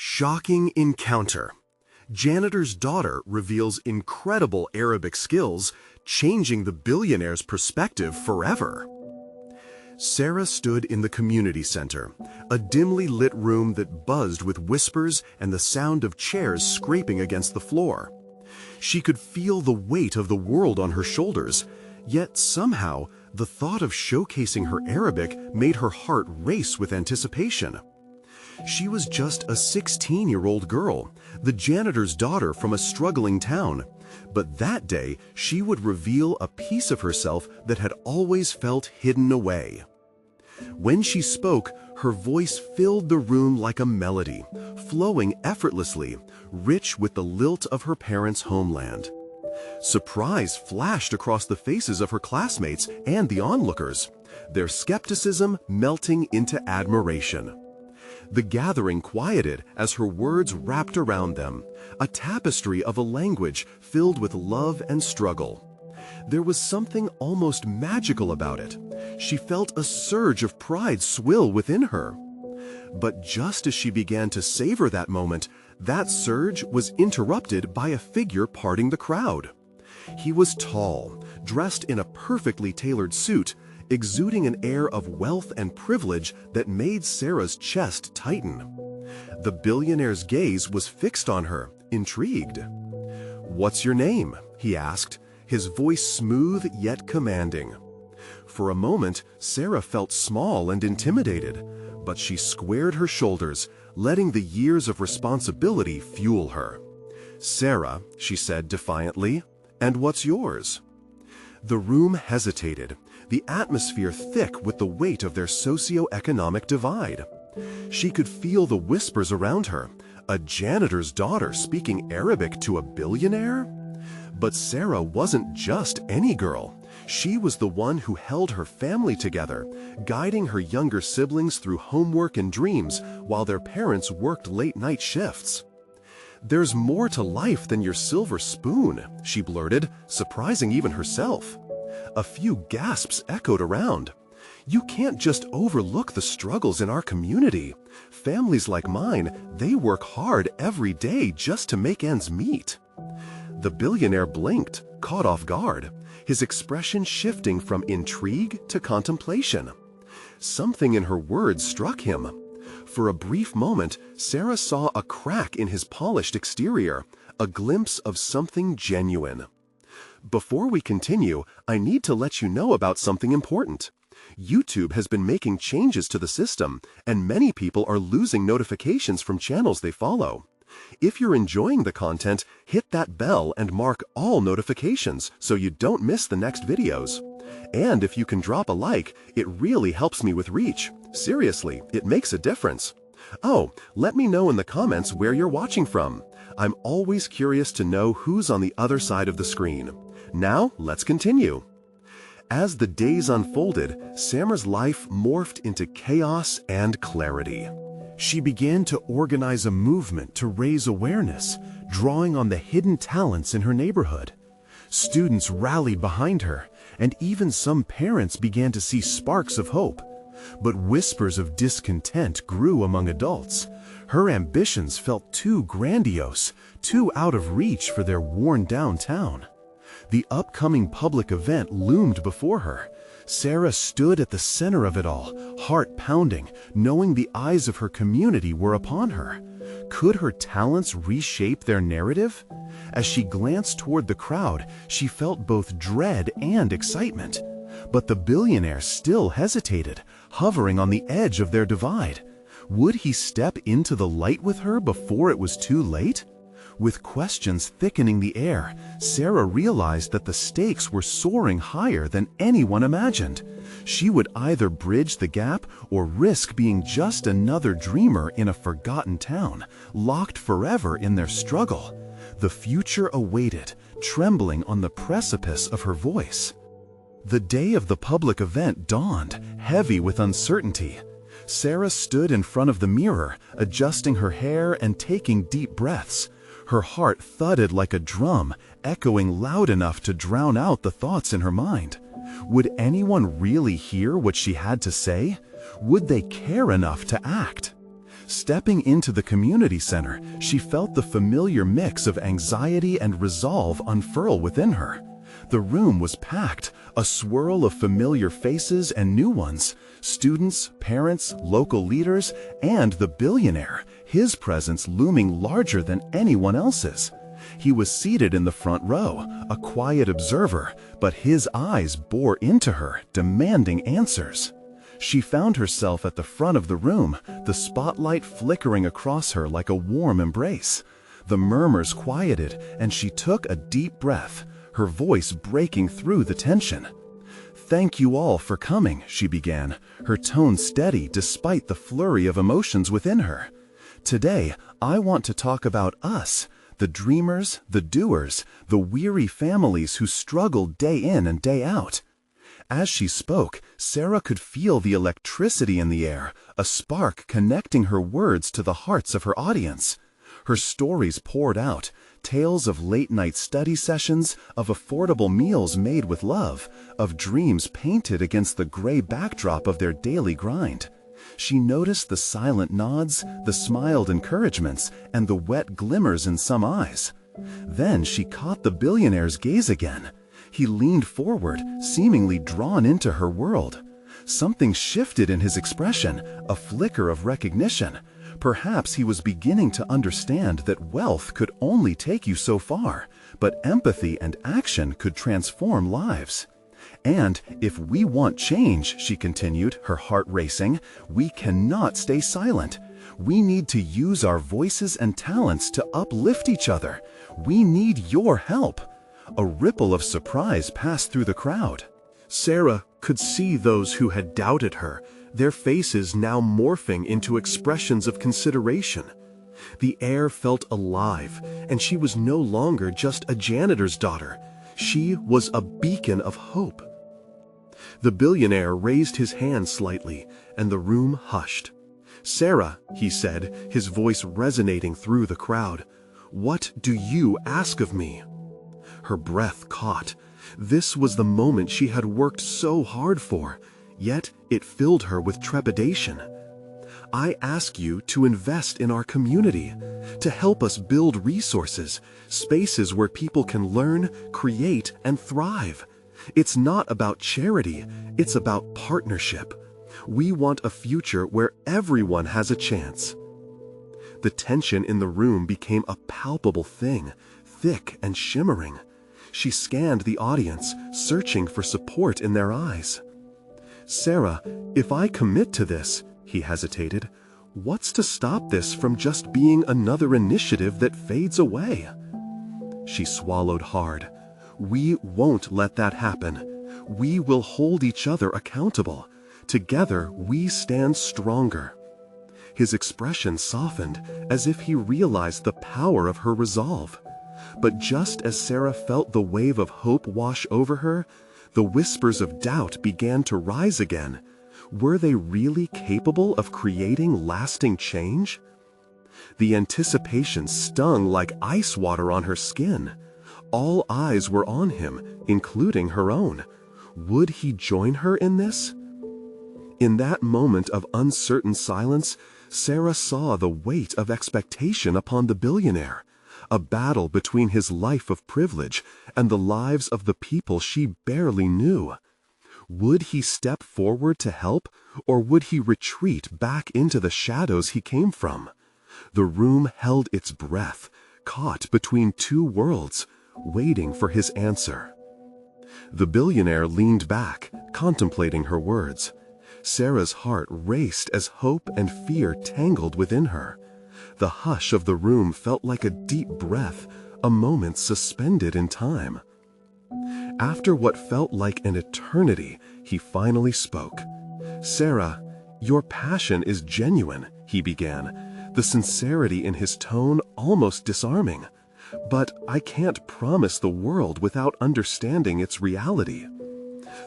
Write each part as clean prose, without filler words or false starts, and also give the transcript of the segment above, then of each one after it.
Shocking encounter. Janitor's daughter reveals incredible Arabic skills, changing the billionaire's perspective forever. Sarah stood in the community center, a dimly lit room that buzzed with whispers and the sound of chairs scraping against the floor. She could feel the weight of the world on her shoulders, yet somehow the thought of showcasing her Arabic made her heart race with anticipation. She was just a 16-year-old girl, the janitor's daughter from a struggling town, but that day she would reveal a piece of herself that had always felt hidden away. When she spoke, her voice filled the room like a melody, flowing effortlessly, rich with the lilt of her parents' homeland. Surprise flashed across the faces of her classmates and the onlookers, their skepticism melting into admiration. The gathering quieted as her words wrapped around them, a tapestry of a language filled with love and struggle. There was something almost magical about it. She felt a surge of pride swill within her. But just as she began to savor that moment, that surge was interrupted by a figure parting the crowd. He was tall, dressed in a perfectly tailored suit, exuding an air of wealth and privilege that made Sarah's chest tighten. The billionaire's gaze was fixed on her, intrigued. "What's your name?" he asked, his voice smooth yet commanding. For a moment, Sarah felt small and intimidated, but she squared her shoulders, letting the years of responsibility fuel her. "Sarah," she said defiantly, "and what's yours?" The room hesitated, the atmosphere thick with the weight of their socio-economic divide. She could feel the whispers around her, a janitor's daughter speaking Arabic to a billionaire? But Sarah wasn't just any girl. She was the one who held her family together, guiding her younger siblings through homework and dreams while their parents worked late-night shifts. "There's more to life than your silver spoon," she blurted, surprising even herself. A few gasps echoed around. "You can't just overlook the struggles in our community. Families like mine, they work hard every day just to make ends meet." The billionaire blinked, caught off guard, his expression shifting from intrigue to contemplation. Something in her words struck him. For a brief moment, Sarah saw a crack in his polished exterior, a glimpse of something genuine. "Before we continue, I need to let you know about something important. YouTube has been making changes to the system, and many people are losing notifications from channels they follow. If you're enjoying the content, hit that bell and mark all notifications so you don't miss the next videos. And if you can drop a like, it really helps me with reach. Seriously, it makes a difference. Oh, let me know in the comments where you're watching from. I'm always curious to know who's on the other side of the screen. Now, let's continue." As the days unfolded, Sarah's life morphed into chaos and clarity. She began to organize a movement to raise awareness, drawing on the hidden talents in her neighborhood. Students rallied behind her, and even some parents began to see sparks of hope. But whispers of discontent grew among adults. Her ambitions felt too grandiose, too out of reach for their worn-down town. The upcoming public event loomed before her. Sarah stood at the center of it all, heart pounding, knowing the eyes of her community were upon her. Could her talents reshape their narrative? As she glanced toward the crowd, she felt both dread and excitement. But the billionaire still hesitated, hovering on the edge of their divide. Would he step into the light with her before it was too late? With questions thickening the air, Sarah realized that the stakes were soaring higher than anyone imagined. She would either bridge the gap or risk being just another dreamer in a forgotten town, locked forever in their struggle. The future awaited, trembling on the precipice of her voice. The day of the public event dawned, heavy with uncertainty. Sarah stood in front of the mirror, adjusting her hair and taking deep breaths. Her heart thudded like a drum, echoing loud enough to drown out the thoughts in her mind. Would anyone really hear what she had to say? Would they care enough to act? Stepping into the community center, she felt the familiar mix of anxiety and resolve unfurl within her. The room was packed, a swirl of familiar faces and new ones, students, parents, local leaders, and the billionaire, his presence looming larger than anyone else's. He was seated in the front row, a quiet observer, but his eyes bore into her, demanding answers. She found herself at the front of the room, the spotlight flickering across her like a warm embrace. The murmurs quieted, and she took a deep breath, her voice breaking through the tension. "Thank you all for coming," she began, her tone steady despite the flurry of emotions within her. "Today, I want to talk about us, the dreamers, the doers, the weary families who struggle day in and day out." As she spoke, Sarah could feel the electricity in the air, a spark connecting her words to the hearts of her audience. Her stories poured out, tales of late-night study sessions, of affordable meals made with love, of dreams painted against the gray backdrop of their daily grind. She noticed the silent nods, the smiled encouragements, and the wet glimmers in some eyes. Then she caught the billionaire's gaze again. He leaned forward, seemingly drawn into her world. Something shifted in his expression, a flicker of recognition. Perhaps he was beginning to understand that wealth could only take you so far, but empathy and action could transform lives. "And if we want change," she continued, her heart racing, "we cannot stay silent. We need to use our voices and talents to uplift each other. We need your help." A ripple of surprise passed through the crowd. Sarah could see those who had doubted her, their faces now morphing into expressions of consideration. The air felt alive, and she was no longer just a janitor's daughter. She was a beacon of hope. The billionaire raised his hand slightly, and the room hushed. "Sarah," he said, his voice resonating through the crowd, "what do you ask of me?" Her breath caught. This was the moment she had worked so hard for, yet it filled her with trepidation. "I ask you to invest in our community, to help us build resources, spaces where people can learn, create, and thrive. It's not about charity, it's about partnership. We want a future where everyone has a chance." The tension in the room became a palpable thing, thick and shimmering. She scanned the audience, searching for support in their eyes. "Sarah, if I commit to this," he hesitated, "what's to stop this from just being another initiative that fades away?" She swallowed hard. "We won't let that happen. We will hold each other accountable. Together, we stand stronger." His expression softened, as if he realized the power of her resolve. But just as Sarah felt the wave of hope wash over her, the whispers of doubt began to rise again. Were they really capable of creating lasting change? The anticipation stung like ice water on her skin. All eyes were on him, including her own. Would he join her in this? In that moment of uncertain silence, Sarah saw the weight of expectation upon the billionaire, a battle between his life of privilege and the lives of the people she barely knew. Would he step forward to help, or would he retreat back into the shadows he came from? The room held its breath, caught between two worlds, waiting for his answer. The billionaire leaned back, contemplating her words. Sarah's heart raced as hope and fear tangled within her. The hush of the room felt like a deep breath, a moment suspended in time. After what felt like an eternity, he finally spoke. "Sarah, your passion is genuine," he began, the sincerity in his tone almost disarming. "But I can't promise the world without understanding its reality."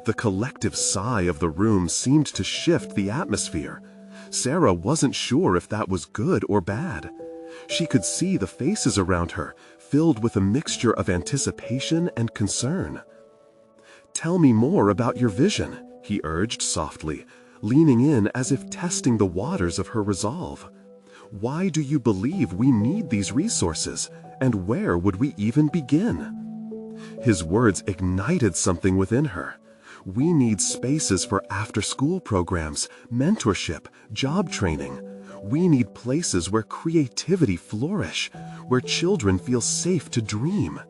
The collective sigh of the room seemed to shift the atmosphere. Sarah wasn't sure if that was good or bad. She could see the faces around her, filled with a mixture of anticipation and concern. "Tell me more about your vision," he urged softly, leaning in as if testing the waters of her resolve. Why do you believe we need these resources, and where would we even begin? His words ignited something within her. We need spaces for after-school programs, mentorship, job training. We need places where creativity flourish, where children feel safe to dream.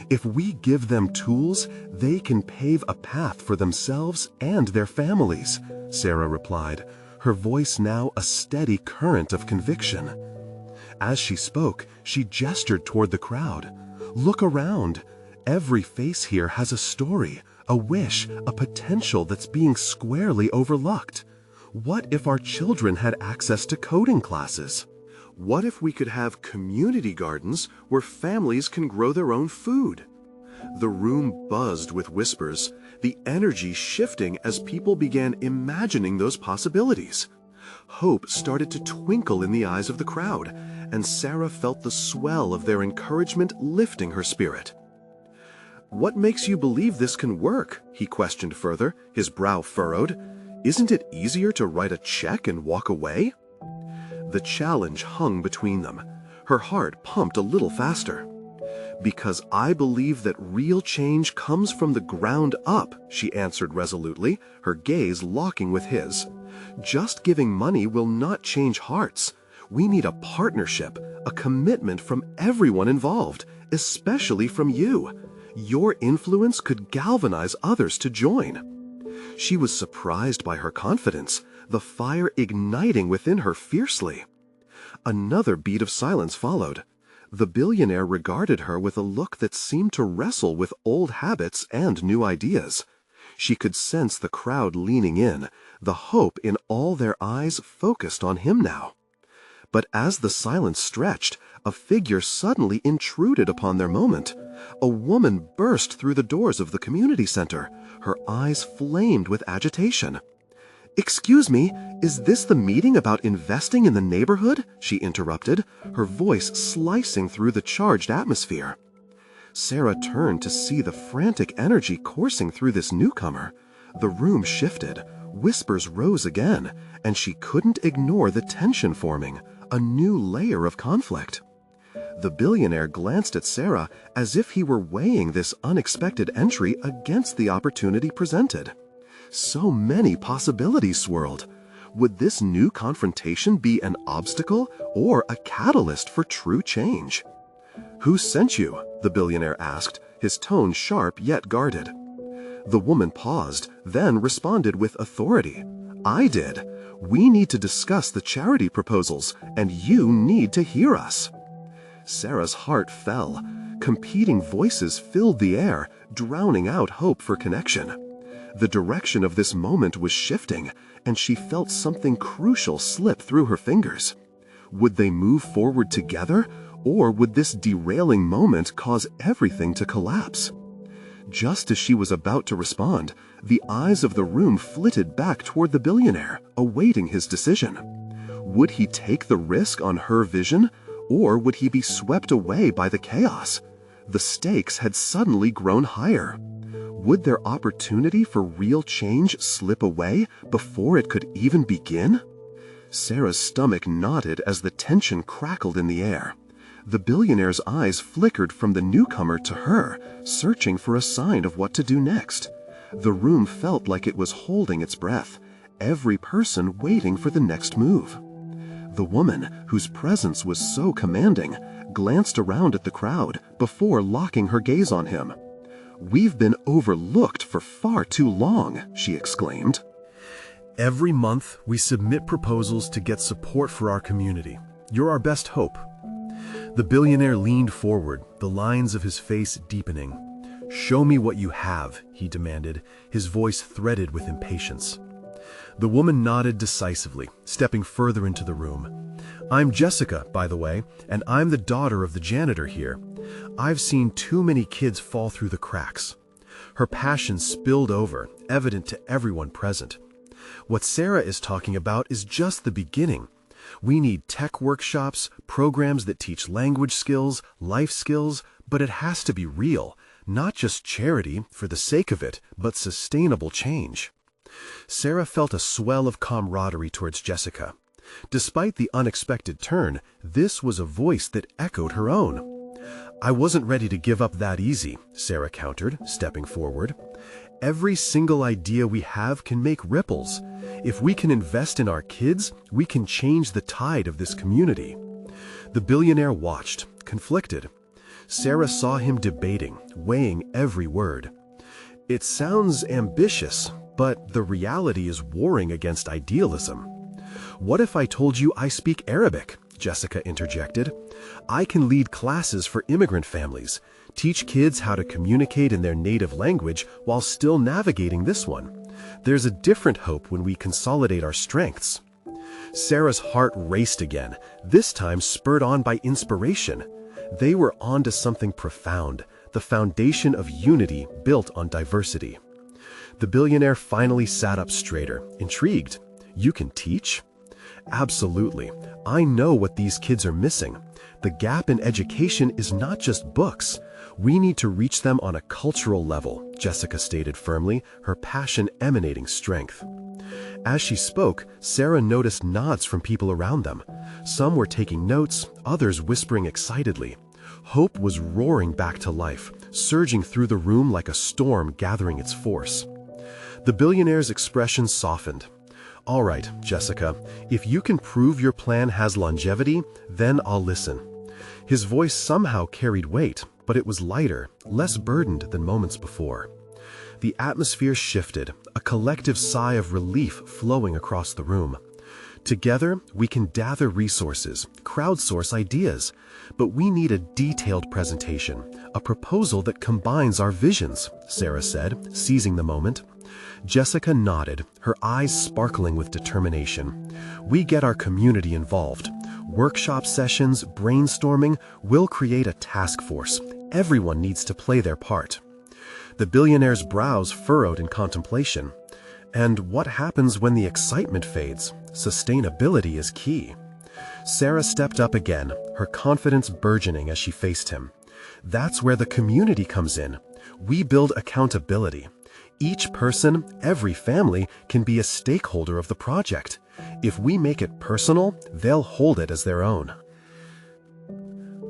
If we give them tools, they can pave a path for themselves and their families, Sarah replied, her voice now a steady current of conviction. As she spoke, she gestured toward the crowd. Look around. Every face here has a story, a wish, a potential that's being squarely overlooked. What if our children had access to coding classes? What if we could have community gardens where families can grow their own food? The room buzzed with whispers, the energy shifting as people began imagining those possibilities. Hope started to twinkle in the eyes of the crowd, and Sarah felt the swell of their encouragement lifting her spirit. "What makes you believe this can work?" he questioned further, his brow furrowed. "Isn't it easier to write a check and walk away?" The challenge hung between them. Her heart pumped a little faster. "Because I believe that real change comes from the ground up," she answered resolutely, her gaze locking with his. "Just giving money will not change hearts. We need a partnership, a commitment from everyone involved, especially from you. Your influence could galvanize others to join." She was surprised by her confidence, the fire igniting within her fiercely. Another beat of silence followed. The billionaire regarded her with a look that seemed to wrestle with old habits and new ideas. She could sense the crowd leaning in, the hope in all their eyes focused on him now. But as the silence stretched, a figure suddenly intruded upon their moment. A woman burst through the doors of the community center. Her eyes flamed with agitation. "Excuse me, is this the meeting about investing in the neighborhood?" she interrupted, her voice slicing through the charged atmosphere. Sarah turned to see the frantic energy coursing through this newcomer. The room shifted, whispers rose again, and she couldn't ignore the tension forming, a new layer of conflict. The billionaire glanced at Sarah as if he were weighing this unexpected entry against the opportunity presented. So many possibilities swirled. Would this new confrontation be an obstacle or a catalyst for true change? "Who sent you?" the billionaire asked, his tone sharp yet guarded. The woman paused, then responded with authority. "I did. We need to discuss the charity proposals, and you need to hear us." Sarah's heart fell. Competing voices filled the air, drowning out hope for connection. The direction of this moment was shifting, and she felt something crucial slip through her fingers. Would they move forward together, or would this derailing moment cause everything to collapse? Just as she was about to respond, the eyes of the room flitted back toward the billionaire, awaiting his decision. Would he take the risk on her vision, or would he be swept away by the chaos? The stakes had suddenly grown higher. Would their opportunity for real change slip away before it could even begin? Sarah's stomach knotted as the tension crackled in the air. The billionaire's eyes flickered from the newcomer to her, searching for a sign of what to do next. The room felt like it was holding its breath, every person waiting for the next move. The woman, whose presence was so commanding, glanced around at the crowd before locking her gaze on him. "We've been overlooked for far too long," she exclaimed. "Every month, we submit proposals to get support for our community. You're our best hope." The billionaire leaned forward, the lines of his face deepening. "Show me what you have," he demanded, his voice threaded with impatience. The woman nodded decisively, stepping further into the room. "I'm Jessica, by the way, and I'm the daughter of the janitor here. I've seen too many kids fall through the cracks." Her passion spilled over, evident to everyone present. What Sarah is talking about is just the beginning. We need tech workshops, programs that teach language skills, life skills, but it has to be real, not just charity for the sake of it, but sustainable change. Sarah felt a swell of camaraderie towards Jessica. Despite the unexpected turn, this was a voice that echoed her own. "I wasn't ready to give up that easy," Sarah countered, stepping forward. "Every single idea we have can make ripples. If we can invest in our kids, we can change the tide of this community." The billionaire watched, conflicted. Sarah saw him debating, weighing every word. "It sounds ambitious, but the reality is warring against idealism." "What if I told you I speak Arabic?" Jessica interjected. "I can lead classes for immigrant families, teach kids how to communicate in their native language while still navigating this one. There's a different hope when we consolidate our strengths." Sarah's heart raced again, this time spurred on by inspiration. They were onto something profound, the foundation of unity built on diversity. The billionaire finally sat up straighter, intrigued. "You can teach?" "Absolutely. I know what these kids are missing. The gap in education is not just books. We need to reach them on a cultural level," Jessica stated firmly, her passion emanating strength. As she spoke, Sarah noticed nods from people around them. Some were taking notes, others whispering excitedly. Hope was roaring back to life, surging through the room like a storm gathering its force. The billionaire's expression softened. "All right, Jessica, if you can prove your plan has longevity, then I'll listen." His voice somehow carried weight, but it was lighter, less burdened than moments before. The atmosphere shifted, a collective sigh of relief flowing across the room. "Together, we can gather resources, crowdsource ideas, but we need a detailed presentation, a proposal that combines our visions," Sarah said, seizing the moment. Jessica nodded, her eyes sparkling with determination. "We get our community involved. Workshop sessions, brainstorming, we'll create a task force. Everyone needs to play their part." The billionaire's brows furrowed in contemplation. "And what happens when the excitement fades? Sustainability is key." Sarah stepped up again, her confidence burgeoning as she faced him. "That's where the community comes in. We build accountability. Each person, every family, can be a stakeholder of the project. If we make it personal, they'll hold it as their own."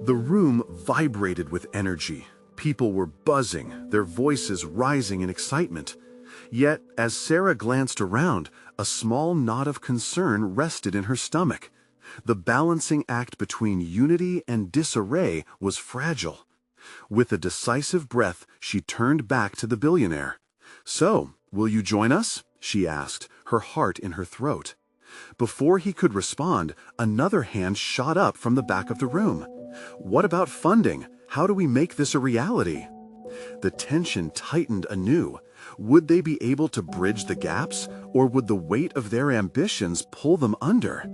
The room vibrated with energy. People were buzzing, their voices rising in excitement. Yet, as Sarah glanced around, a small knot of concern rested in her stomach. The balancing act between unity and disarray was fragile. With a decisive breath, she turned back to the billionaire. "So, will you join us?" she asked, her heart in her throat. Before he could respond, another hand shot up from the back of the room. "What about funding? How do we make this a reality?" The tension tightened anew. Would they be able to bridge the gaps, or would the weight of their ambitions pull them under?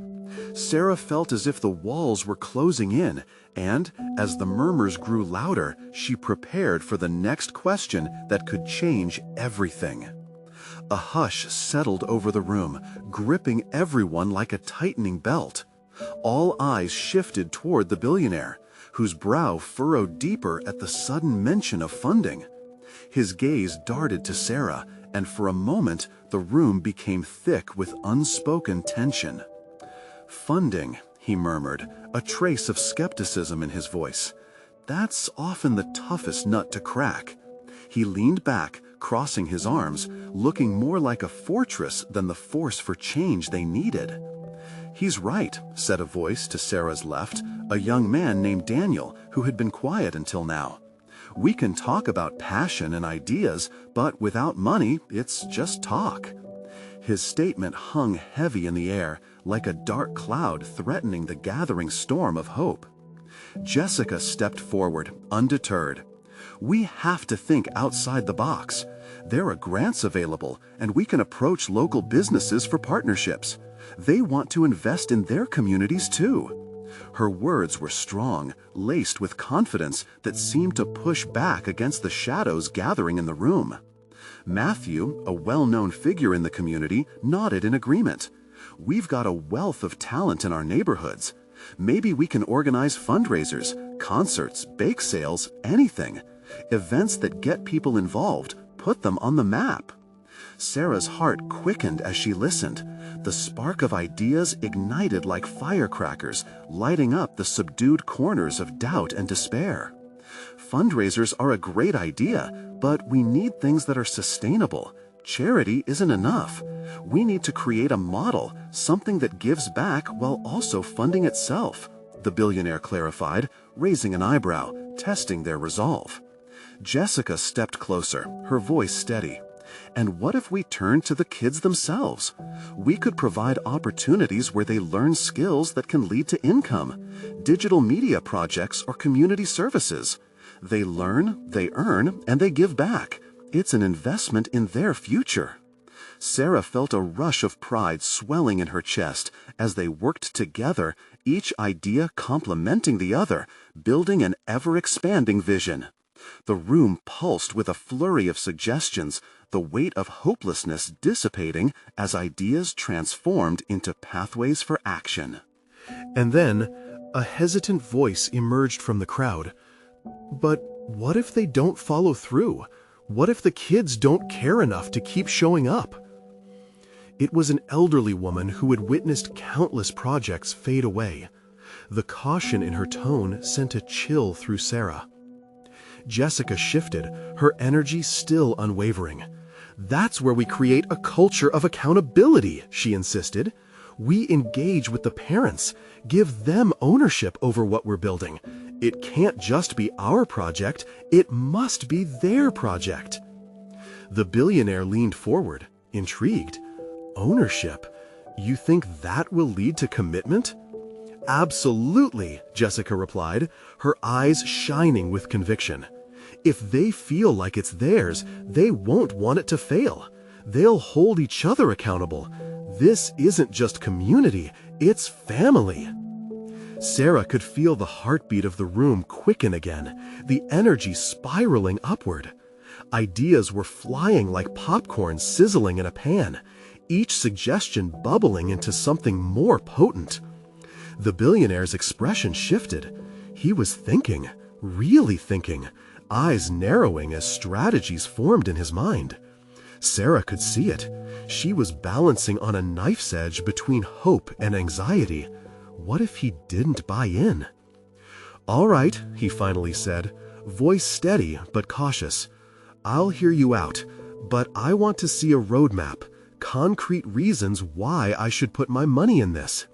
Sarah felt as if the walls were closing in, and, as the murmurs grew louder, she prepared for the next question that could change everything. A hush settled over the room, gripping everyone like a tightening belt. All eyes shifted toward the billionaire, whose brow furrowed deeper at the sudden mention of funding. His gaze darted to Sarah, and for a moment the room became thick with unspoken tension. "Funding," he murmured, a trace of skepticism in his voice. "That's often the toughest nut to crack." He leaned back, crossing his arms, looking more like a fortress than the force for change they needed. "He's right," said a voice to Sarah's left, a young man named Daniel, who had been quiet until now. "We can talk about passion and ideas, but without money, it's just talk." His statement hung heavy in the air, like a dark cloud threatening the gathering storm of hope. Jessica stepped forward, undeterred. "We have to think outside the box. There are grants available, and we can approach local businesses for partnerships. They want to invest in their communities too." Her words were strong, laced with confidence that seemed to push back against the shadows gathering in the room. Matthew, a well-known figure in the community, nodded in agreement. "We've got a wealth of talent in our neighborhoods. Maybe we can organize fundraisers, concerts, bake sales, anything. Events that get people involved, put them on the map." Sarah's heart quickened as she listened. The spark of ideas ignited like firecrackers, lighting up the subdued corners of doubt and despair. Fundraisers are a great idea, but we need things that are sustainable. Charity isn't enough. We need to create a model, something that gives back while also funding itself, the billionaire clarified, raising an eyebrow, testing their resolve. Jessica stepped closer, her voice steady. And what if we turned to the kids themselves? We could provide opportunities where they learn skills that can lead to income, digital media projects or community services. They learn, they earn, and they give back. It's an investment in their future. Sarah felt a rush of pride swelling in her chest as they worked together, each idea complementing the other, building an ever-expanding vision. The room pulsed with a flurry of suggestions, the weight of hopelessness dissipating as ideas transformed into pathways for action. And then, a hesitant voice emerged from the crowd. But what if they don't follow through? What if the kids don't care enough to keep showing up? It was an elderly woman who had witnessed countless projects fade away. The caution in her tone sent a chill through Sarah. Jessica shifted, her energy still unwavering. "That's where we create a culture of accountability," she insisted. "We engage with the parents, give them ownership over what we're building. It can't just be our project, it must be their project." The billionaire leaned forward, intrigued. "Ownership? You think that will lead to commitment?" "Absolutely," Jessica replied, her eyes shining with conviction. "If they feel like it's theirs, they won't want it to fail. They'll hold each other accountable. This isn't just community, it's family." Sarah could feel the heartbeat of the room quicken again, the energy spiraling upward. Ideas were flying like popcorn sizzling in a pan, each suggestion bubbling into something more potent. The billionaire's expression shifted. He was thinking, really thinking, eyes narrowing as strategies formed in his mind. Sarah could see it. She was balancing on a knife's edge between hope and anxiety. What if he didn't buy in? "All right," he finally said, voice steady but cautious. "I'll hear you out, but I want to see a roadmap, concrete reasons why I should put my money in this."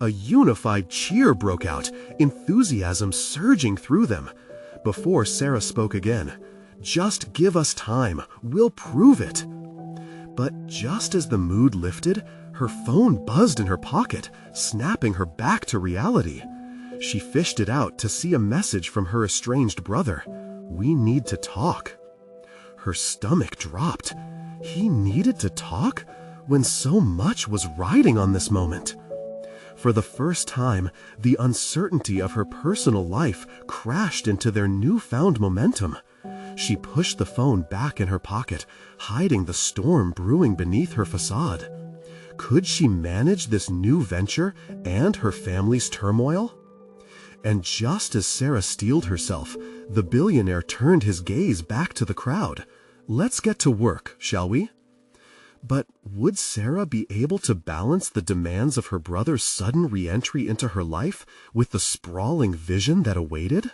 A unified cheer broke out, enthusiasm surging through them. Before Sarah spoke again, "Just give us time, we'll prove it." But just as the mood lifted, her phone buzzed in her pocket, snapping her back to reality. She fished it out to see a message from her estranged brother. "We need to talk." Her stomach dropped. He needed to talk when so much was riding on this moment. For the first time, the uncertainty of her personal life crashed into their newfound momentum. She pushed the phone back in her pocket, hiding the storm brewing beneath her facade. Could she manage this new venture and her family's turmoil? And just as Sarah steeled herself, the billionaire turned his gaze back to the crowd. "Let's get to work, shall we?" But would Sarah be able to balance the demands of her brother's sudden re-entry into her life with the sprawling vision that awaited?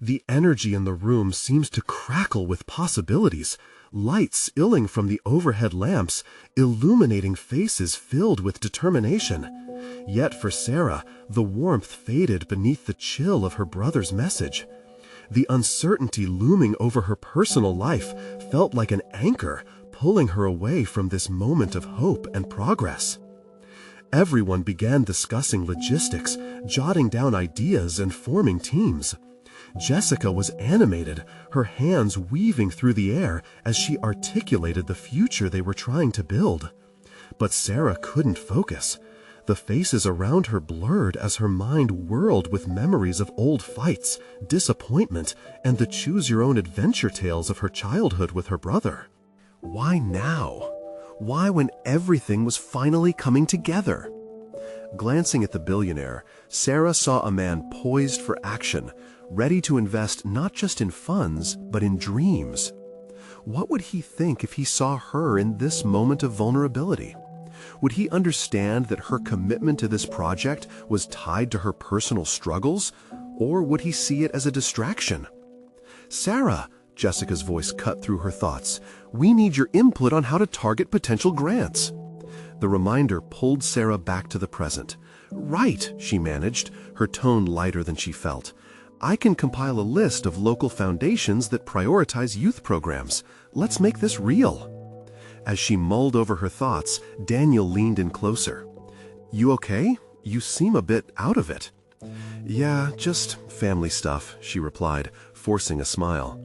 The energy in the room seems to crackle with possibilities, lights illing from the overhead lamps, illuminating faces filled with determination. Yet for Sarah, the warmth faded beneath the chill of her brother's message. The uncertainty looming over her personal life felt like an anchor, pulling her away from this moment of hope and progress. Everyone began discussing logistics, jotting down ideas and forming teams. Jessica was animated, her hands weaving through the air as she articulated the future they were trying to build. But Sarah couldn't focus. The faces around her blurred as her mind whirled with memories of old fights, disappointment, and the choose-your-own-adventure tales of her childhood with her brother. Why now? Why when everything was finally coming together? Glancing at the billionaire, Sarah saw a man poised for action, ready to invest not just in funds, but in dreams. What would he think if he saw her in this moment of vulnerability? Would he understand that her commitment to this project was tied to her personal struggles, or would he see it as a distraction? "Sarah," Jessica's voice cut through her thoughts, "we need your input on how to target potential grants." The reminder pulled Sarah back to the present. "Right," she managed, her tone lighter than she felt. "I can compile a list of local foundations that prioritize youth programs. Let's make this real." As she mulled over her thoughts, Daniel leaned in closer. "You okay? You seem a bit out of it." "Yeah, just family stuff," she replied, forcing a smile.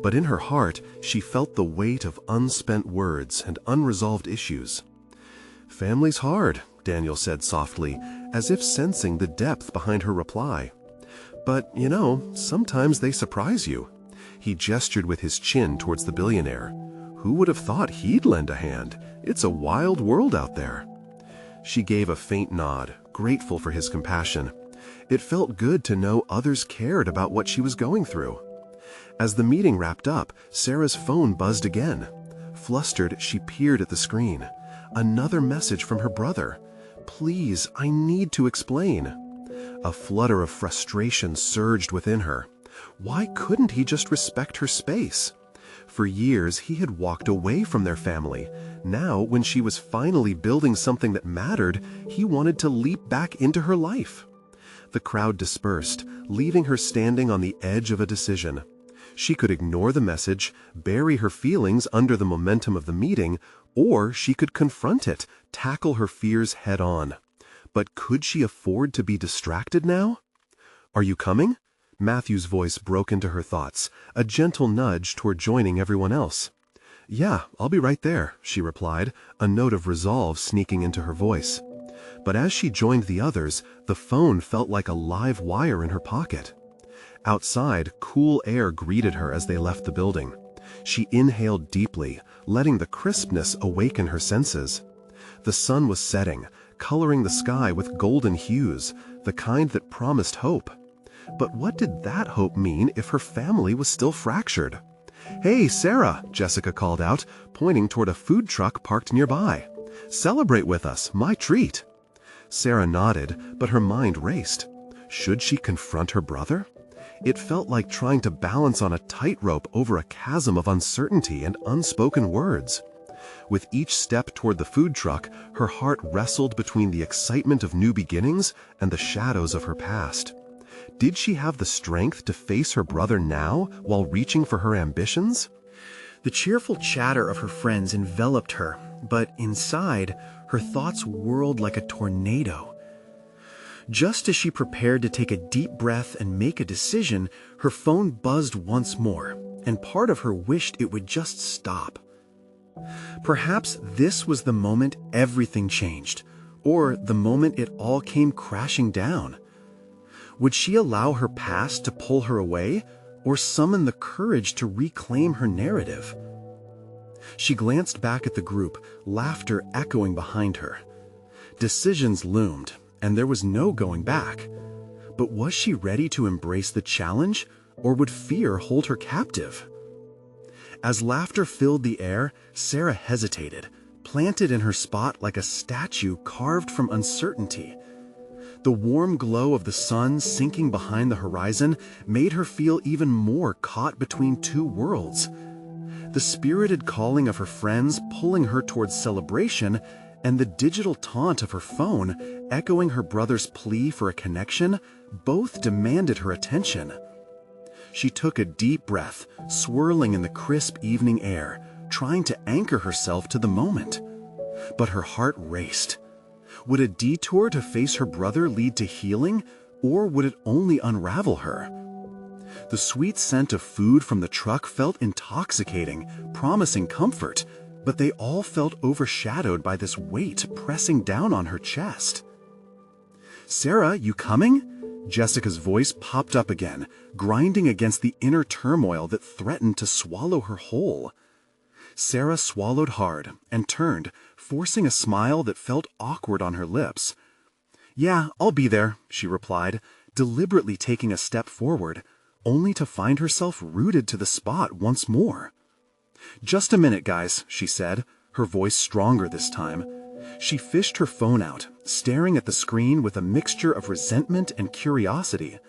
But in her heart, she felt the weight of unspent words and unresolved issues. "Family's hard," Daniel said softly, as if sensing the depth behind her reply. "But, sometimes they surprise you." He gestured with his chin towards the billionaire. "Who would have thought he'd lend a hand? It's a wild world out there." She gave a faint nod, grateful for his compassion. It felt good to know others cared about what she was going through. As the meeting wrapped up, Sarah's phone buzzed again. Flustered, she peered at the screen. Another message from her brother. "Please, I need to explain." A flutter of frustration surged within her. Why couldn't he just respect her space? For years, he had walked away from their family. Now, when she was finally building something that mattered, he wanted to leap back into her life. The crowd dispersed, leaving her standing on the edge of a decision. She could ignore the message, bury her feelings under the momentum of the meeting, or she could confront it, tackle her fears head on. But could she afford to be distracted now? "Are you coming?" Matthew's voice broke into her thoughts, a gentle nudge toward joining everyone else. "Yeah, I'll be right there," she replied, a note of resolve sneaking into her voice. But as she joined the others, the phone felt like a live wire in her pocket. Outside, cool air greeted her as they left the building. She inhaled deeply, letting the crispness awaken her senses. The sun was setting, coloring the sky with golden hues, the kind that promised hope. But what did that hope mean if her family was still fractured? "Hey, Sarah," Jessica called out, pointing toward a food truck parked nearby. "Celebrate with us, my treat." Sarah nodded, but her mind raced. Should she confront her brother? It felt like trying to balance on a tightrope over a chasm of uncertainty and unspoken words. With each step toward the food truck, her heart wrestled between the excitement of new beginnings and the shadows of her past. Did she have the strength to face her brother now while reaching for her ambitions? The cheerful chatter of her friends enveloped her, but inside, her thoughts whirled like a tornado. Just as she prepared to take a deep breath and make a decision, her phone buzzed once more, and part of her wished it would just stop. Perhaps this was the moment everything changed, or the moment it all came crashing down. Would she allow her past to pull her away, or summon the courage to reclaim her narrative? She glanced back at the group, laughter echoing behind her. Decisions loomed, and there was no going back. But was she ready to embrace the challenge, or would fear hold her captive? As laughter filled the air, Sarah hesitated, planted in her spot like a statue carved from uncertainty. The warm glow of the sun sinking behind the horizon made her feel even more caught between two worlds. The spirited calling of her friends pulling her towards celebration, and the digital taunt of her phone echoing her brother's plea for a connection, both demanded her attention. She took a deep breath, swirling in the crisp evening air, trying to anchor herself to the moment. But her heart raced. Would a detour to face her brother lead to healing, or would it only unravel her? The sweet scent of food from the truck felt intoxicating, promising comfort, but they all felt overshadowed by this weight pressing down on her chest. "Sarah, you coming?" Jessica's voice popped up again, grinding against the inner turmoil that threatened to swallow her whole. Sarah swallowed hard and turned, forcing a smile that felt awkward on her lips. "Yeah, I'll be there," she replied, deliberately taking a step forward, only to find herself rooted to the spot once more. "Just a minute, guys," she said, her voice stronger this time. She fished her phone out, staring at the screen with a mixture of resentment and curiosity.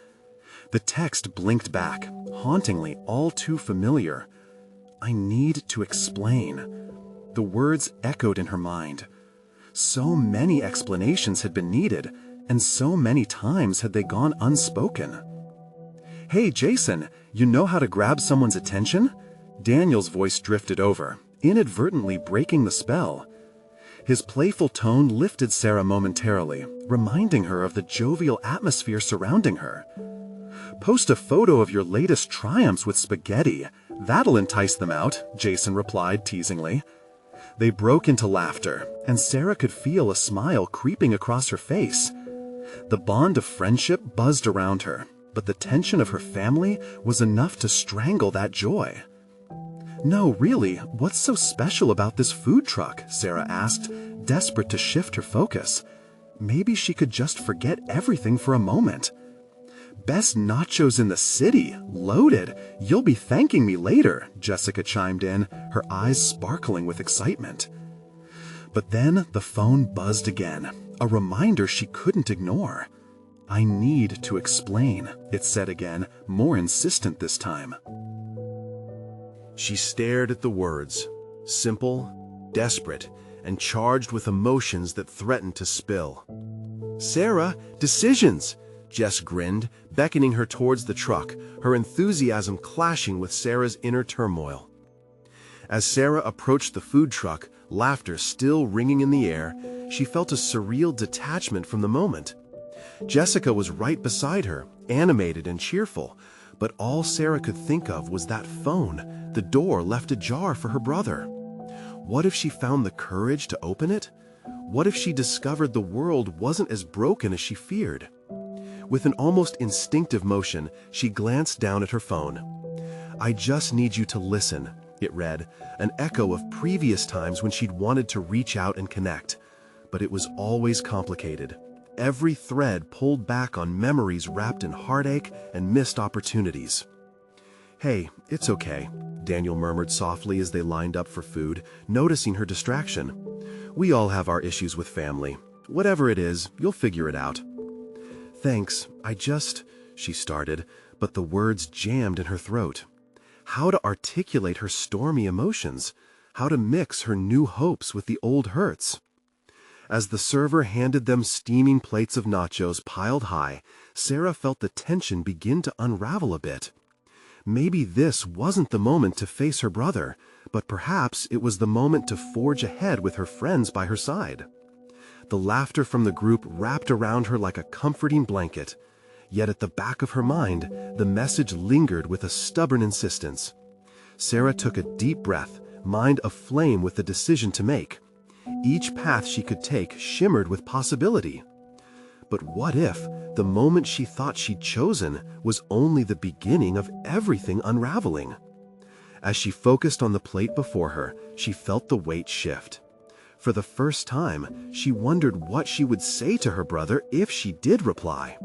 The text blinked back, hauntingly all too familiar. "I need to explain." The words echoed in her mind. So many explanations had been needed, and so many times had they gone unspoken. "Hey, Jason, you know how to grab someone's attention?" Daniel's voice drifted over, inadvertently breaking the spell. His playful tone lifted Sarah momentarily, reminding her of the jovial atmosphere surrounding her. "Post a photo of your latest triumphs with spaghetti. That'll entice them out," Jason replied teasingly. They broke into laughter, and Sarah could feel a smile creeping across her face. The bond of friendship buzzed around her, but the tension of her family was enough to strangle that joy. "No, really, what's so special about this food truck?" Sarah asked, desperate to shift her focus. Maybe she could just forget everything for a moment. "Best nachos in the city, loaded. You'll be thanking me later," Jessica chimed in, her eyes sparkling with excitement. But then the phone buzzed again, a reminder she couldn't ignore. "I need to explain," it said again, more insistent this time. She stared at the words, simple, desperate, and charged with emotions that threatened to spill. "Sarah, decisions!" Jess grinned, beckoning her towards the truck, her enthusiasm clashing with Sarah's inner turmoil. As Sarah approached the food truck, laughter still ringing in the air, she felt a surreal detachment from the moment. Jessica was right beside her, animated and cheerful, but all Sarah could think of was that phone, the door left ajar for her brother. What if she found the courage to open it? What if she discovered the world wasn't as broken as she feared? With an almost instinctive motion, she glanced down at her phone. "I just need you to listen," it read, an echo of previous times when she'd wanted to reach out and connect. But it was always complicated. Every thread pulled back on memories wrapped in heartache and missed opportunities. "Hey, it's okay," Daniel murmured softly as they lined up for food, noticing her distraction. "We all have our issues with family. Whatever it is, you'll figure it out." "Thanks, she started, but the words jammed in her throat. How to articulate her stormy emotions? How to mix her new hopes with the old hurts? As the server handed them steaming plates of nachos piled high, Sarah felt the tension begin to unravel a bit. Maybe this wasn't the moment to face her brother, but perhaps it was the moment to forge ahead with her friends by her side. The laughter from the group wrapped around her like a comforting blanket. Yet at the back of her mind, the message lingered with a stubborn insistence. Sarah took a deep breath, mind aflame with the decision to make. Each path she could take shimmered with possibility. But what if the moment she thought she'd chosen was only the beginning of everything unraveling? As she focused on the plate before her, she felt the weight shift. For the first time, she wondered what she would say to her brother if she did reply.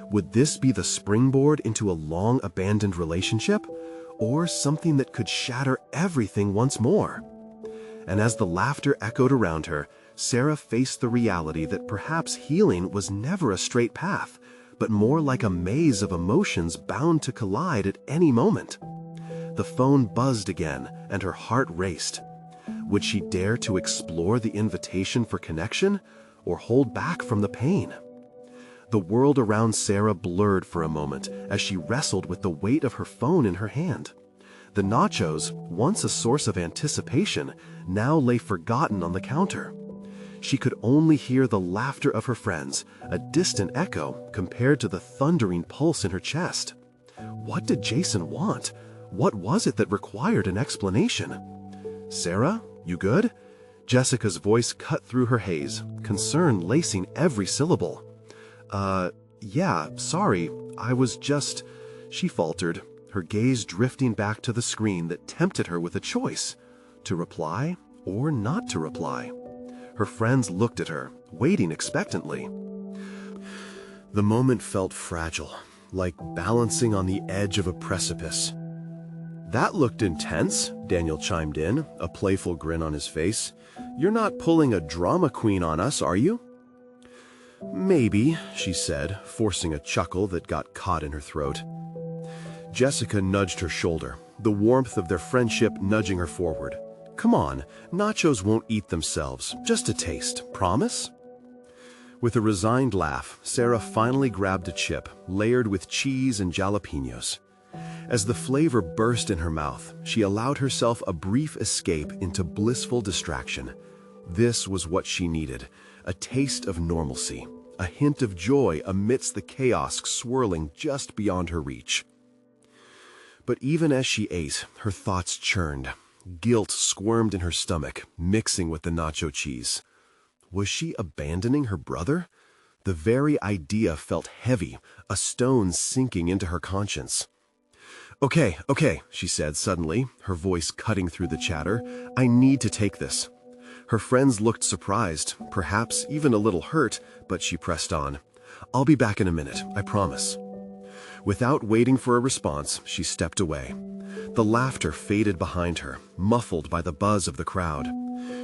Would this be the springboard into a long-abandoned relationship, or something that could shatter everything once more? And as the laughter echoed around her, Sarah faced the reality that perhaps healing was never a straight path, but more like a maze of emotions bound to collide at any moment. The phone buzzed again, and her heart raced. Would she dare to explore the invitation for connection, or hold back from the pain? The world around Sarah blurred for a moment as she wrestled with the weight of her phone in her hand. The nachos, once a source of anticipation, now lay forgotten on the counter. She could only hear the laughter of her friends, a distant echo compared to the thundering pulse in her chest. What did Jason want? What was it that required an explanation? "Sarah, you good?" Jessica's voice cut through her haze, concern lacing every syllable. Yeah, sorry, I was just..." she faltered, her gaze drifting back to the screen that tempted her with a choice, to reply or not to reply. Her friends looked at her, waiting expectantly. The moment felt fragile, like balancing on the edge of a precipice. That looked intense, Daniel chimed in, a playful grin on his face. You're not pulling a drama queen on us, are you? Maybe, she said, forcing a chuckle that got caught in her throat. Jessica nudged her shoulder, the warmth of their friendship nudging her forward. Come on, nachos won't eat themselves, just a taste, promise? With a resigned laugh, Sarah finally grabbed a chip, layered with cheese and jalapenos. As the flavor burst in her mouth, she allowed herself a brief escape into blissful distraction. This was what she needed, a taste of normalcy, a hint of joy amidst the chaos swirling just beyond her reach. But even as she ate, her thoughts churned. Guilt squirmed in her stomach, mixing with the nacho cheese. Was she abandoning her brother? The very idea felt heavy, a stone sinking into her conscience. Okay, she said suddenly, her voice cutting through the chatter. I need to take this. Her friends looked surprised, perhaps even a little hurt, but she pressed on. I'll be back in a minute, I promise. Without waiting for a response, she stepped away. The laughter faded behind her, muffled by the buzz of the crowd.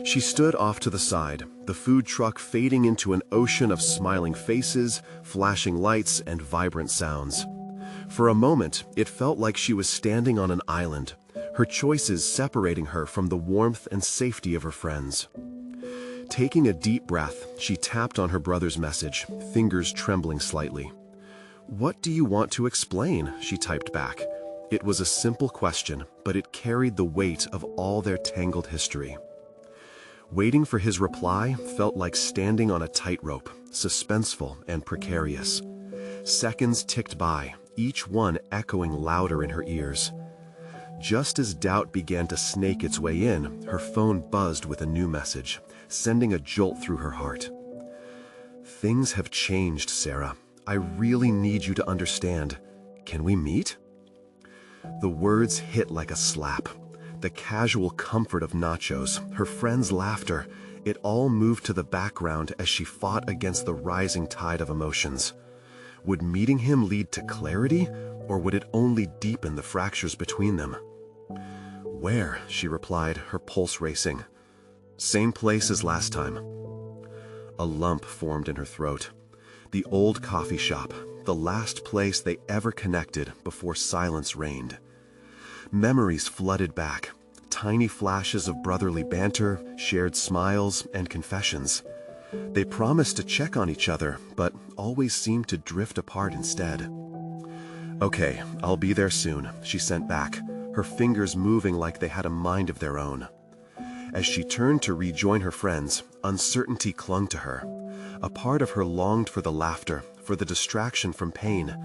She stood off to the side, the food truck fading into an ocean of smiling faces, flashing lights, and vibrant sounds. For a moment, it felt like she was standing on an island, her choices separating her from the warmth and safety of her friends. Taking a deep breath, she tapped on her brother's message, fingers trembling slightly. What do you want to explain? She typed back. It was a simple question, but it carried the weight of all their tangled history. Waiting for his reply felt like standing on a tightrope, suspenseful and precarious. Seconds ticked by, each one echoing louder in her ears. Just as doubt began to snake its way in, her phone buzzed with a new message, sending a jolt through her heart. Things have changed, Sarah. I really need you to understand. Can we meet? The words hit like a slap. The casual comfort of nachos, her friends' laughter, it all moved to the background as she fought against the rising tide of emotions. Would meeting him lead to clarity, or would it only deepen the fractures between them? Where? She replied, her pulse racing. Same place as last time. A lump formed in her throat. The old coffee shop, the last place they ever connected before silence reigned. Memories flooded back, tiny flashes of brotherly banter, shared smiles, and confessions. They promised to check on each other, but always seemed to drift apart instead. Okay, I'll be there soon, she sent back, her fingers moving like they had a mind of their own. As she turned to rejoin her friends, uncertainty clung to her. A part of her longed for the laughter, for the distraction from pain.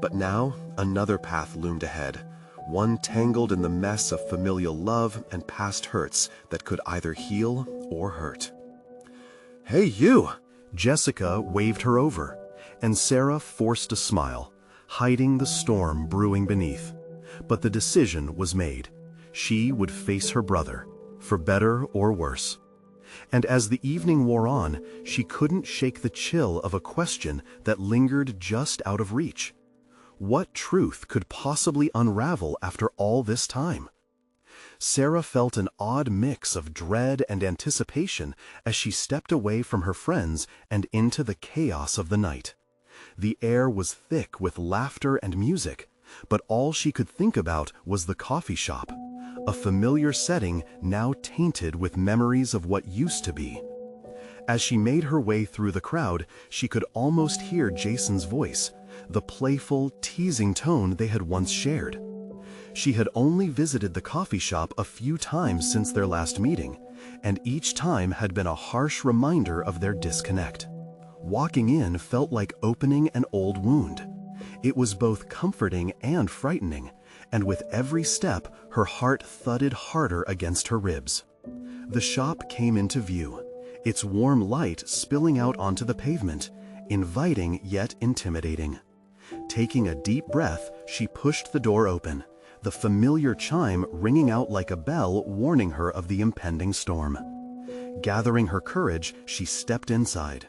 But now, another path loomed ahead, one tangled in the mess of familial love and past hurts that could either heal or hurt. Hey, you! Jessica waved her over, and Sarah forced a smile, hiding the storm brewing beneath. But the decision was made. She would face her brother, for better or worse. And as the evening wore on, she couldn't shake the chill of a question that lingered just out of reach. What truth could possibly unravel after all this time? Sarah felt an odd mix of dread and anticipation as she stepped away from her friends and into the chaos of the night. The air was thick with laughter and music, but all she could think about was the coffee shop, a familiar setting now tainted with memories of what used to be. As she made her way through the crowd, she could almost hear Jason's voice, the playful, teasing tone they had once shared. She had only visited the coffee shop a few times since their last meeting, and each time had been a harsh reminder of their disconnect. Walking in felt like opening an old wound. It was both comforting and frightening, and with every step, her heart thudded harder against her ribs. The shop came into view, its warm light spilling out onto the pavement, inviting yet intimidating. Taking a deep breath, she pushed the door open, the familiar chime ringing out like a bell warning her of the impending storm. Gathering her courage, she stepped inside.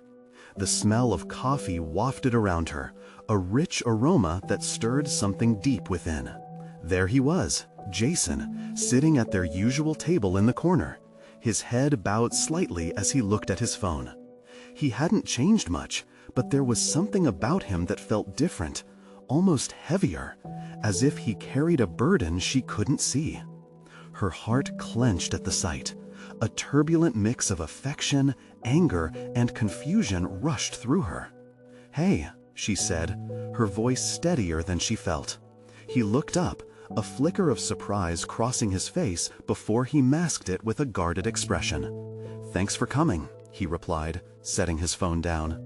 The smell of coffee wafted around her, a rich aroma that stirred something deep within. There he was, Jason, sitting at their usual table in the corner. His head bowed slightly as he looked at his phone. He hadn't changed much, but there was something about him that felt different, almost heavier, as if he carried a burden she couldn't see. Her heart clenched at the sight. A turbulent mix of affection, anger, and confusion rushed through her. "Hey," she said, her voice steadier than she felt. He looked up, a flicker of surprise crossing his face before he masked it with a guarded expression. "Thanks for coming," he replied, setting his phone down.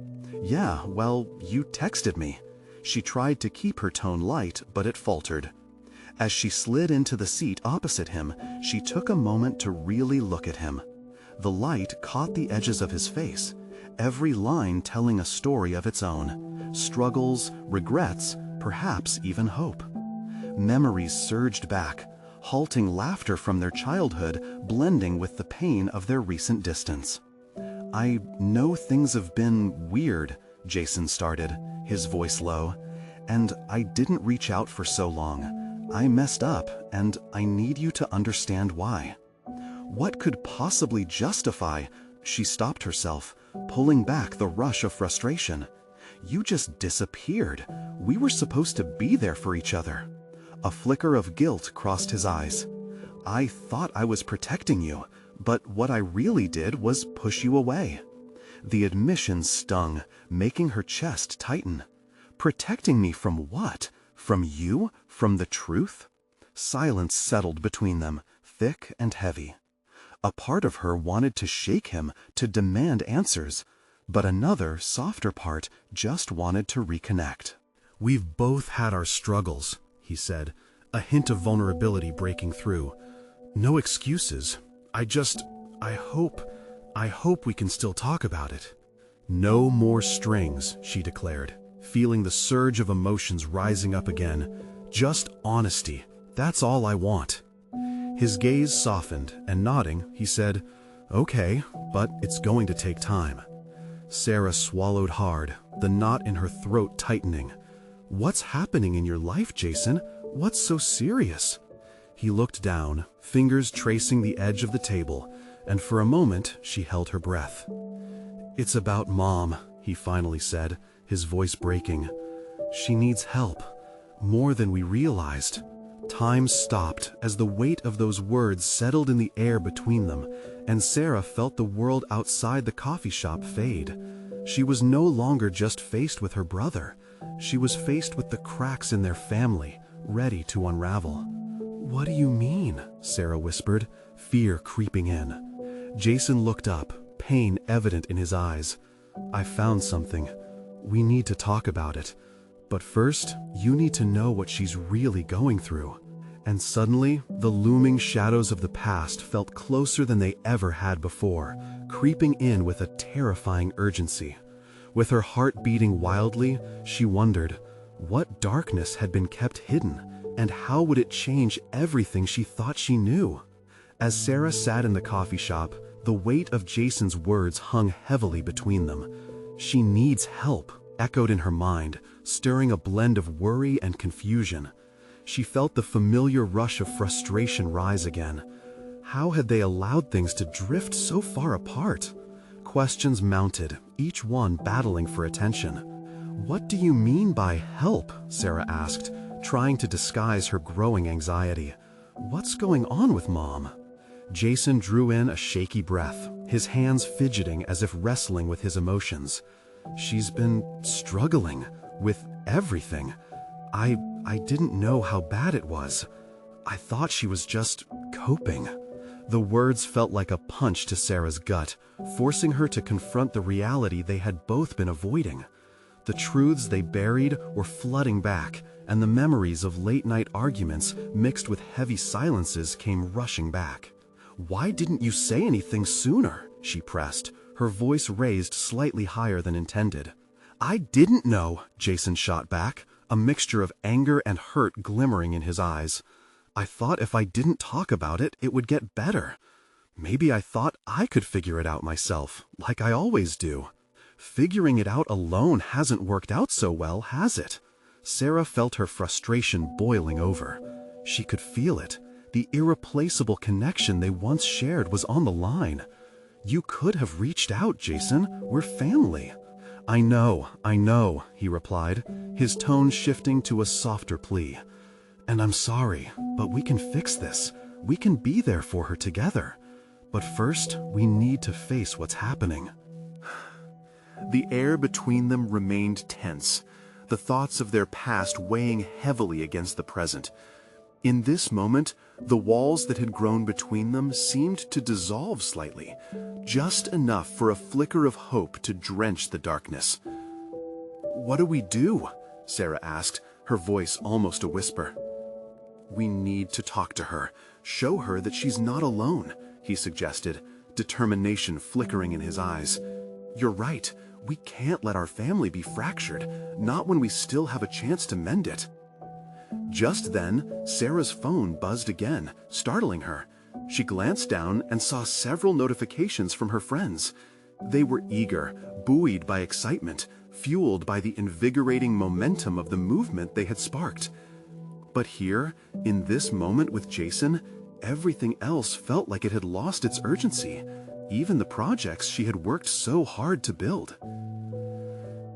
"Yeah, well, you texted me." She tried to keep her tone light, but it faltered. As she slid into the seat opposite him, she took a moment to really look at him. The light caught the edges of his face, every line telling a story of its own. Struggles, regrets, perhaps even hope. Memories surged back, halting laughter from their childhood blending with the pain of their recent distance. "I know things have been weird," Jason started, his voice low, "and I didn't reach out for so long. I messed up, and I need you to understand why." What could possibly justify? She stopped herself, pulling back the rush of frustration. "You just disappeared. We were supposed to be there for each other." A flicker of guilt crossed his eyes. "I thought I was protecting you, but what I really did was push you away." The admission stung, making her chest tighten. "Protecting me from what? From you? From the truth?" Silence settled between them, thick and heavy. A part of her wanted to shake him, to demand answers, but another, softer part just wanted to reconnect. "We've both had our struggles," he said, a hint of vulnerability breaking through. "No excuses. I hope we can still talk about it." "No more strings," she declared, feeling the surge of emotions rising up again. "Just honesty. That's all I want." His gaze softened, and nodding, he said, "Okay, but it's going to take time." Sarah swallowed hard, the knot in her throat tightening. "What's happening in your life, Jason? What's so serious?" He looked down, fingers tracing the edge of the table, and for a moment she held her breath. "It's about Mom," he finally said, his voice breaking. "She needs help, more than we realized." Time stopped as the weight of those words settled in the air between them, and Sarah felt the world outside the coffee shop fade. She was no longer just faced with her brother. She was faced with the cracks in their family, ready to unravel. "What do you mean?" Sarah whispered, fear creeping in. Jason looked up, pain evident in his eyes. "I found something. We need to talk about it. But first, you need to know what she's really going through." And suddenly, the looming shadows of the past felt closer than they ever had before, creeping in with a terrifying urgency. With her heart beating wildly, she wondered, what darkness had been kept hidden, and how would it change everything she thought she knew? As Sarah sat in the coffee shop, the weight of Jason's words hung heavily between them. "She needs help," echoed in her mind, stirring a blend of worry and confusion. She felt the familiar rush of frustration rise again. How had they allowed things to drift so far apart? Questions mounted, each one battling for attention. "What do you mean by help?" Sarah asked, trying to disguise her growing anxiety. "What's going on with Mom?" Jason drew in a shaky breath, his hands fidgeting as if wrestling with his emotions. "She's been struggling with everything. I didn't know how bad it was. I thought she was just coping." The words felt like a punch to Sarah's gut, forcing her to confront the reality they had both been avoiding. The truths they buried were flooding back, and the memories of late-night arguments mixed with heavy silences came rushing back. "Why didn't you say anything sooner?" she pressed, her voice raised slightly higher than intended. "I didn't know," Jason shot back, a mixture of anger and hurt glimmering in his eyes. "I thought if I didn't talk about it, it would get better. Maybe I thought I could figure it out myself, like I always do. Figuring it out alone hasn't worked out so well, has it?" Sarah felt her frustration boiling over. She could feel it. The irreplaceable connection they once shared was on the line. "You could have reached out, Jason. We're family." I know," he replied, his tone shifting to a softer plea. "And I'm sorry, but we can fix this. We can be there for her together. But first, we need to face what's happening." The air between them remained tense, the thoughts of their past weighing heavily against the present. In this moment, the walls that had grown between them seemed to dissolve slightly, just enough for a flicker of hope to drench the darkness. "What do we do?" Sarah asked, her voice almost a whisper. "We need to talk to her, show her that she's not alone," he suggested, determination flickering in his eyes. "You're right, we can't let our family be fractured, not when we still have a chance to mend it." Just then, Sarah's phone buzzed again, startling her. She glanced down and saw several notifications from her friends. They were eager, buoyed by excitement, fueled by the invigorating momentum of the movement they had sparked. But here, in this moment with Jason, everything else felt like it had lost its urgency, even the projects she had worked so hard to build.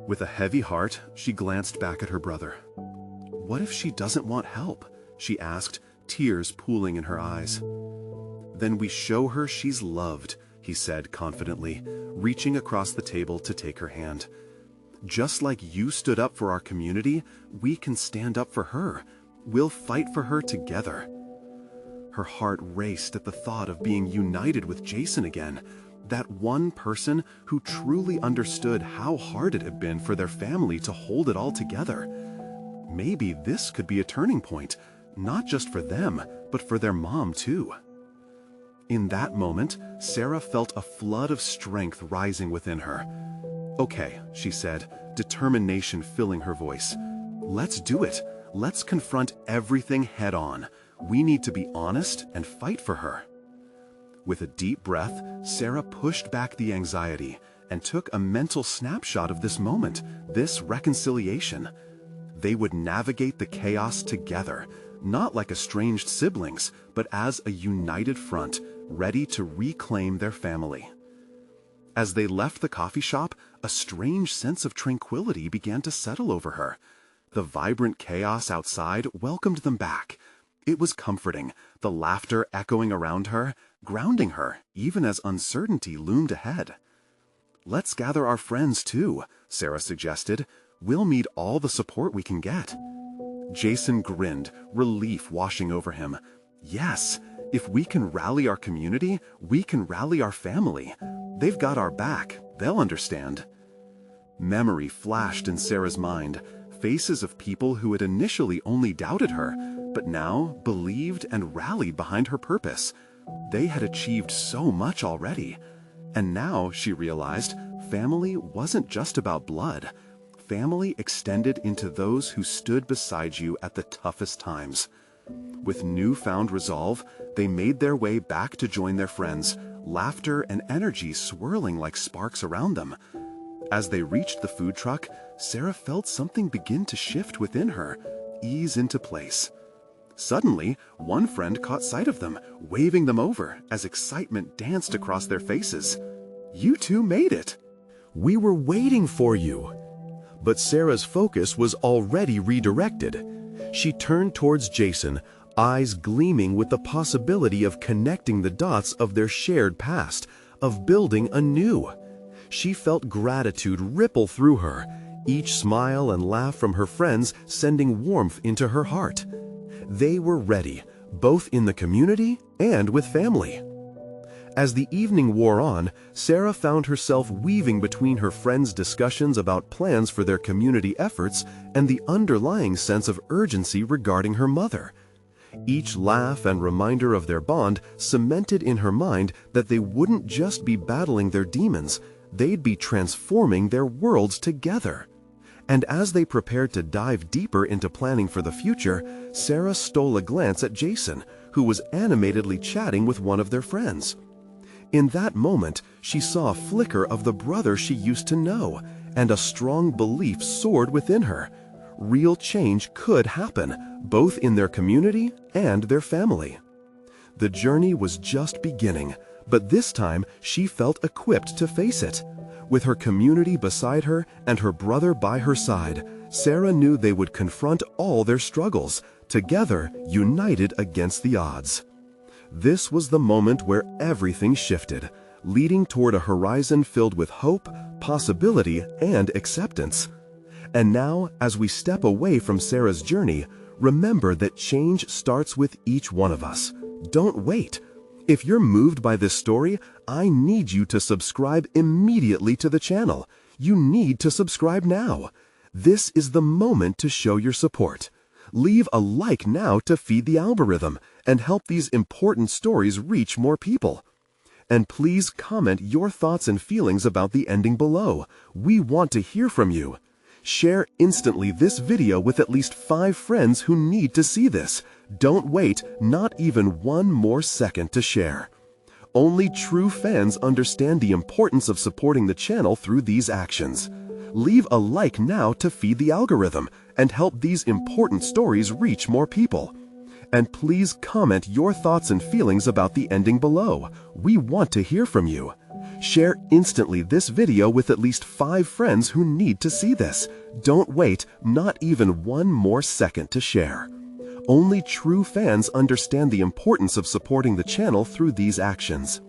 With a heavy heart, she glanced back at her brother. "What if she doesn't want help?" she asked, tears pooling in her eyes. "Then we show her she's loved," he said confidently, reaching across the table to take her hand. "Just like you stood up for our community, we can stand up for her. We'll fight for her together." Her heart raced at the thought of being united with Jason again, that one person who truly understood how hard it had been for their family to hold it all together. Maybe this could be a turning point, not just for them, but for their mom too. In that moment, Sarah felt a flood of strength rising within her. "Okay," she said, determination filling her voice. "Let's do it. Let's confront everything head on. We need to be honest and fight for her." With a deep breath, Sarah pushed back the anxiety and took a mental snapshot of this moment, this reconciliation. They would navigate the chaos together, not like estranged siblings, but as a united front, ready to reclaim their family. As they left the coffee shop, a strange sense of tranquility began to settle over her. The vibrant chaos outside welcomed them back. It was comforting, the laughter echoing around her, grounding her, even as uncertainty loomed ahead. "Let's gather our friends too," Sarah suggested. "We'll need all the support we can get." Jason grinned, relief washing over him. "Yes, if we can rally our community, we can rally our family. They've got our back. They'll understand." Memory flashed in Sarah's mind, faces of people who had initially only doubted her, but now believed and rallied behind her purpose. They had achieved so much already. And now, she realized, family wasn't just about blood. Family extended into those who stood beside you at the toughest times. With newfound resolve, they made their way back to join their friends, laughter and energy swirling like sparks around them. As they reached the food truck, Sarah felt something begin to shift within her, ease into place. Suddenly, one friend caught sight of them, waving them over as excitement danced across their faces. "You two made it!" "We were waiting for you!" But Sarah's focus was already redirected. She turned towards Jason, eyes gleaming with the possibility of connecting the dots of their shared past, of building anew. She felt gratitude ripple through her, each smile and laugh from her friends sending warmth into her heart. They were ready, both in the community and with family. As the evening wore on, Sarah found herself weaving between her friends' discussions about plans for their community efforts and the underlying sense of urgency regarding her mother. Each laugh and reminder of their bond cemented in her mind that they wouldn't just be battling their demons, they'd be transforming their worlds together. And as they prepared to dive deeper into planning for the future, Sarah stole a glance at Jason, who was animatedly chatting with one of their friends. In that moment, she saw a flicker of the brother she used to know, and a strong belief soared within her. real change could happen, both in their community and their family. The journey was just beginning, but this time she felt equipped to face it. With her community beside her and her brother by her side, Sarah knew they would confront all their struggles, together united against the odds. This was the moment where everything shifted, leading toward a horizon filled with hope, possibility, and acceptance. And now, as we step away from Sarah's journey, remember that change starts with each one of us. Don't wait. If you're moved by this story, I need you to subscribe immediately to the channel. You need to subscribe now. This is the moment to show your support. Leave a like now to feed the algorithm and help these important stories reach more people. And please comment your thoughts and feelings about the ending below. We want to hear from you. Share instantly this video with at least 5 friends who need to see this. Don't wait, not even one more second to share. Only true fans understand the importance of supporting the channel through these actions. Leave a like now to feed the algorithm and help these important stories reach more people. And please comment your thoughts and feelings about the ending below. We want to hear from you. Share instantly this video with at least 5 friends who need to see this. Don't wait, not even one more second to share. Only true fans understand the importance of supporting the channel through these actions.